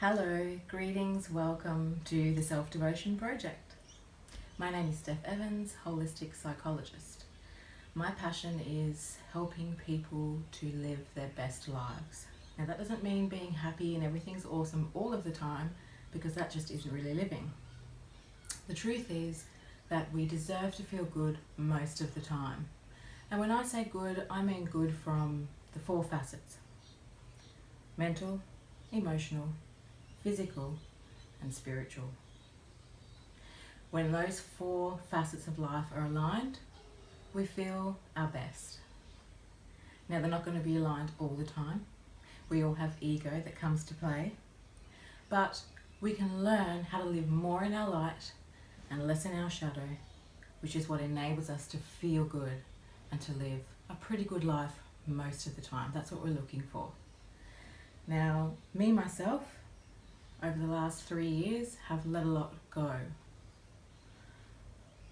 Hello, greetings, welcome to the Self-Devotion Project. My name is Steph Evans, holistic psychologist. My passion is helping people to live their best lives. Now that doesn't mean being happy and everything's awesome all of the time, because that just isn't really living. The truth is that we deserve to feel good most of the time. And when I say good, I mean good from the four facets: mental, emotional, physical and spiritual. When those four facets of life are aligned, we feel our best. Now they're not going to be aligned all the time. We all have ego that comes to play, but we can learn how to live more in our light and less in our shadow, which is what enables us to feel good and to live a pretty good life most of the time. That's what we're looking for. Now, me myself, over the last 3 years, have let a lot go.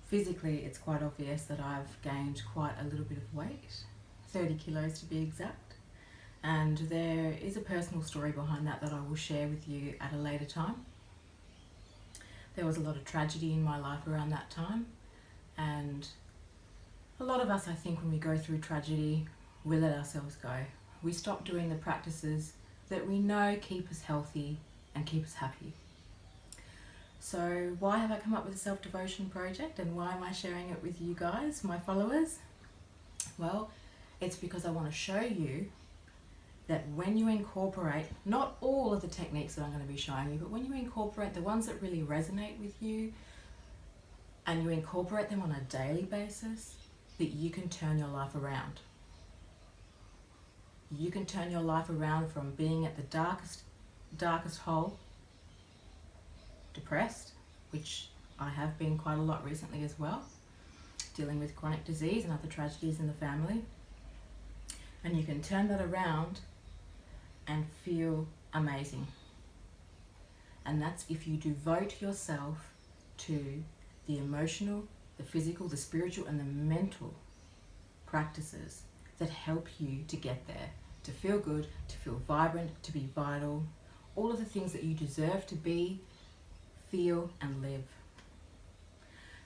Physically, it's quite obvious that I've gained quite a little bit of weight, 30 kilos to be exact. And there is a personal story behind that I will share with you at a later time. There was a lot of tragedy in my life around that time. And a lot of us, I think, when we go through tragedy, we let ourselves go. We stop doing the practices that we know keep us healthy and keep us happy. So why have I come up with a self-devotion project, and why am I sharing it with you guys, my followers? Well, it's because I want to show you that when you incorporate, not all of the techniques that I'm going to be showing you, but when you incorporate the ones that really resonate with you, and you incorporate them on a daily basis, that you can turn your life around. You can turn your life around from being at the darkest hole, depressed, which I have been quite a lot recently as well, dealing with chronic disease and other tragedies in the family. And you can turn that around and feel amazing. And that's if you devote yourself to the emotional, the physical, the spiritual, and the mental practices that help you to get there, to feel good, to feel vibrant, to be vital, all of the things that you deserve to be, feel, and live.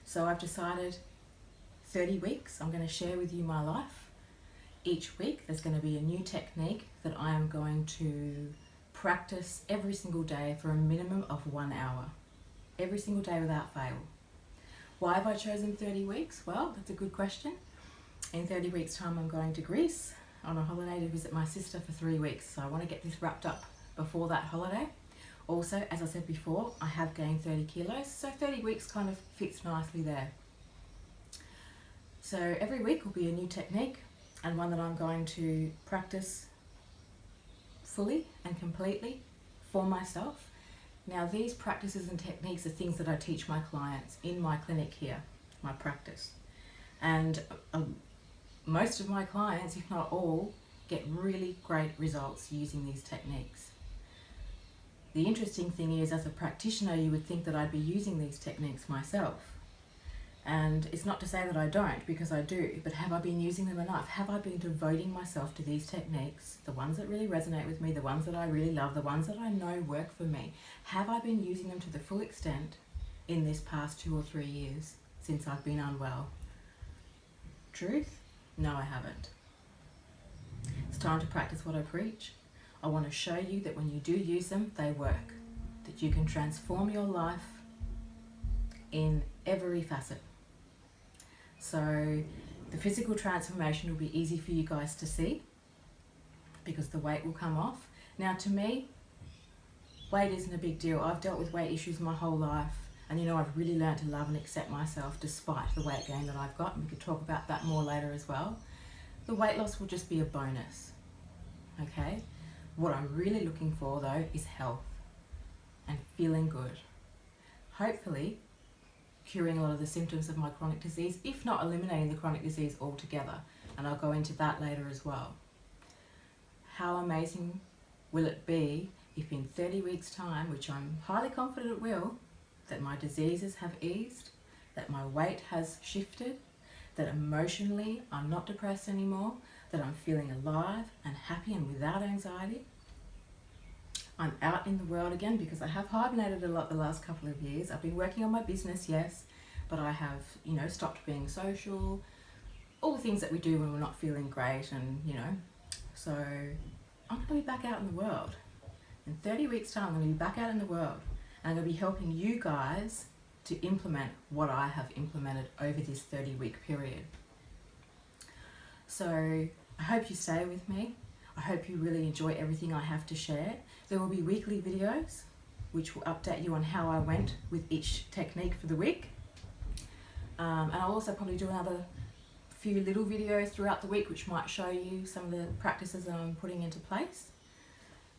So I've decided 30 weeks, I'm going to share with you my life. Each week there's going to be a new technique that I am going to practice every single day for a minimum of 1 hour. Every single day without fail. Why have I chosen 30 weeks? Well, that's a good question. In 30 weeks' time I'm going to Greece on a holiday to visit my sister for 3 weeks. So I want to get this wrapped up before that holiday. Also, as I said before, I have gained 30 kilos, so 30 weeks kind of fits nicely there. So every week will be a new technique, and one that I'm going to practice fully and completely for myself. Now, these practices and techniques are things that I teach my clients in my clinic here, my practice. And most of my clients, if not all, get really great results using these techniques. The interesting thing is, as a practitioner, you would think that I'd be using these techniques myself. And it's not to say that I don't, because I do, but have I been using them enough? Have I been devoting myself to these techniques, the ones that really resonate with me, the ones that I really love, the ones that I know work for me? Have I been using them to the full extent in this past 2 or 3 years since I've been unwell? Truth? No, I haven't. It's time to practice what I preach. I want to show you that when you do use them, they work. That you can transform your life in every facet. So the physical transformation will be easy for you guys to see because the weight will come off. Now, to me, weight isn't a big deal. I've dealt with weight issues my whole life, and I've really learned to love and accept myself despite the weight gain that I've got, and we could talk about that more later as well. The weight loss will just be a bonus, okay? What I'm really looking for, though, is health and feeling good. Hopefully, curing a lot of the symptoms of my chronic disease, if not eliminating the chronic disease altogether. And I'll go into that later as well. How amazing will it be if in 30 weeks' time, which I'm highly confident it will, that my diseases have eased, that my weight has shifted, that emotionally I'm not depressed anymore, that I'm feeling alive and happy and without anxiety. I'm out in the world again because I have hibernated a lot the last couple of years. I've been working on my business, yes, but I have, stopped being social, all the things that we do when we're not feeling great, and, so I'm going to be back out in the world. In 30 weeks' time, I'm going to be back out in the world, and I'm going to be helping you guys to implement what I have implemented over this 30-week period. So I hope you stay with me. I hope you really enjoy everything I have to share. There will be weekly videos which will update you on how I went with each technique for the week. And I'll also probably do another few little videos throughout the week which might show you some of the practices that I'm putting into place.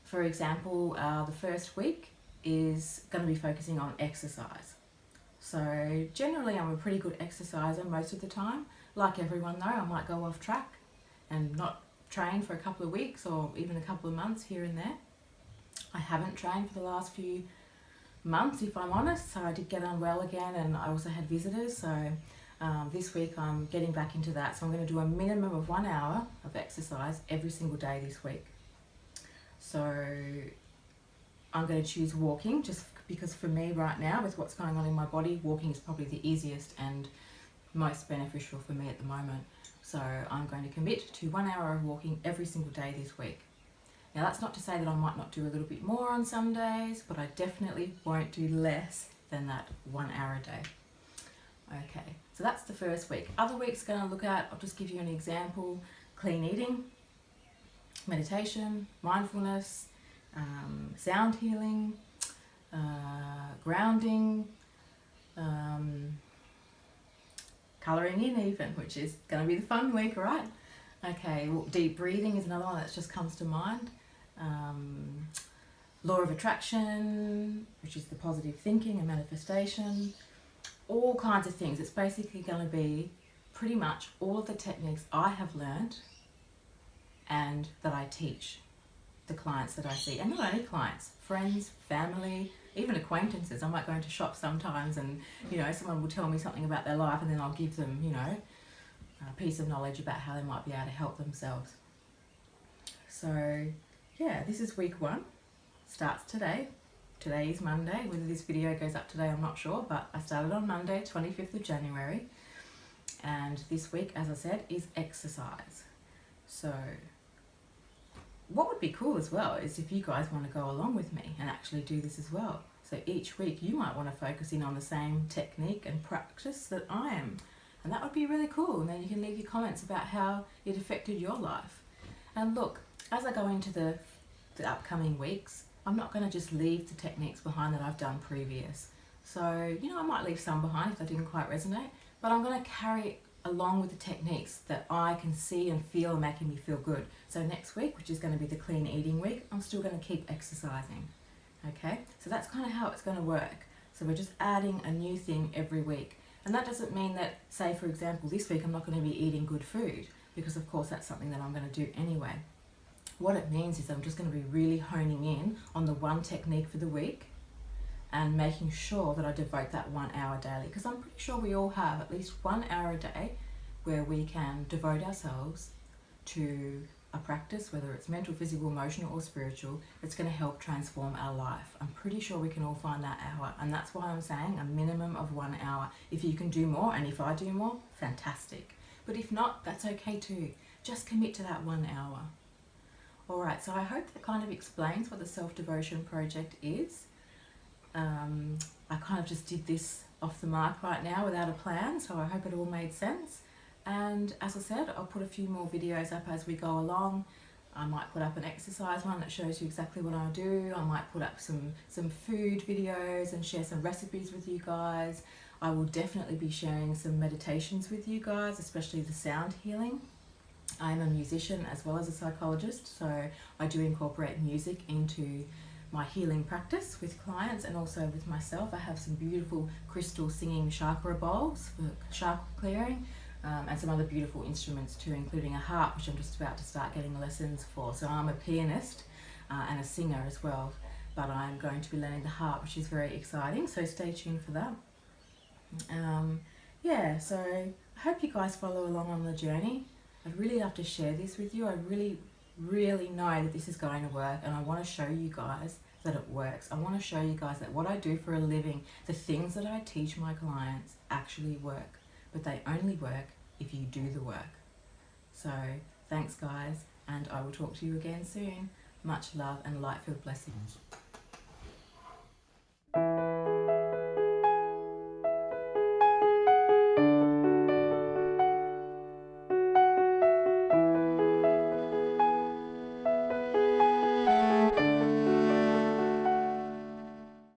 For example, the first week is going to be focusing on exercise. So generally I'm a pretty good exerciser most of the time. Like everyone though, I might go off track and not train for a couple of weeks or even a couple of months here and there. I haven't trained for the last few months, if I'm honest, so I did get unwell again, and I also had visitors, so this week I'm getting back into that. So I'm going to do a minimum of 1 hour of exercise every single day this week. So I'm going to choose walking just because for me right now, with what's going on in my body, walking is probably the easiest and most beneficial for me at the moment. So I'm going to commit to 1 hour of walking every single day this week. Now that's not to say that I might not do a little bit more on some days, but I definitely won't do less than that 1 hour a day. Okay, so that's the first week. Other weeks going to look at, I'll just give you an example, clean eating, meditation, mindfulness, sound healing, grounding, colouring in even, which is going to be the fun week, right? Okay, well, deep breathing is another one that just comes to mind. Law of attraction, which is the positive thinking and manifestation, all kinds of things. It's basically going to be pretty much all of the techniques I have learned and that I teach the clients that I see, and not only clients, friends, family, even acquaintances. I might go into shops sometimes and, someone will tell me something about their life and then I'll give them, a piece of knowledge about how they might be able to help themselves. So, yeah, this is week 1. Starts today. Today is Monday. Whether this video goes up today, I'm not sure, but I started on Monday, 25th of January. And this week, as I said, is exercise. So, what would be cool as well is if you guys want to go along with me and actually do this as well. So each week you might want to focus in on the same technique and practice that I am. And that would be really cool. And then you can leave your comments about how it affected your life. And look, as I go into the upcoming weeks, I'm not going to just leave the techniques behind that I've done previous. So, I might leave some behind if they didn't quite resonate, but I'm going to carry along with the techniques that I can see and feel are making me feel good. So next week, which is going to be the clean eating week, I'm still going to keep exercising. Okay, so that's kind of how it's going to work. So we're just adding a new thing every week. And that doesn't mean that, say for example, this week I'm not going to be eating good food, because of course that's something that I'm going to do anyway. What it means is I'm just going to be really honing in on the one technique for the week and making sure that I devote that 1 hour daily, because I'm pretty sure we all have at least 1 hour a day where we can devote ourselves to a practice, whether it's mental, physical, emotional or spiritual, that's going to help transform our life. I'm pretty sure we can all find that hour, and that's why I'm saying a minimum of 1 hour. If you can do more, and if I do more, fantastic. But if not, that's okay too. Just commit to that 1 hour. Alright, so I hope that kind of explains what the Self-Devotion Project is. I kind of just did this off the mark right now without a plan, so I hope it all made sense. And as I said, I'll put a few more videos up as we go along. I might put up an exercise one that shows you exactly what I do. I might put up some food videos and share some recipes with you guys. I will definitely be sharing some meditations with you guys, especially the sound healing. I'm a musician as well as a psychologist, so I do incorporate music into my healing practice with clients and also with myself. I have some beautiful crystal singing chakra bowls for chakra clearing, and some other beautiful instruments too, including a harp, which I'm just about to start getting lessons for. So I'm a pianist and a singer as well, but I'm going to be learning the harp, which is very exciting, so stay tuned for that. Yeah, so I hope you guys follow along on the journey. I'd really love to share this with you. I really know that this is going to work, and I want to show you guys that it works. I want to show you guys that what I do for a living, the things that I teach my clients actually work, but they only work if you do the work. So thanks guys, and I will talk to you again soon. Much love and light-filled blessings.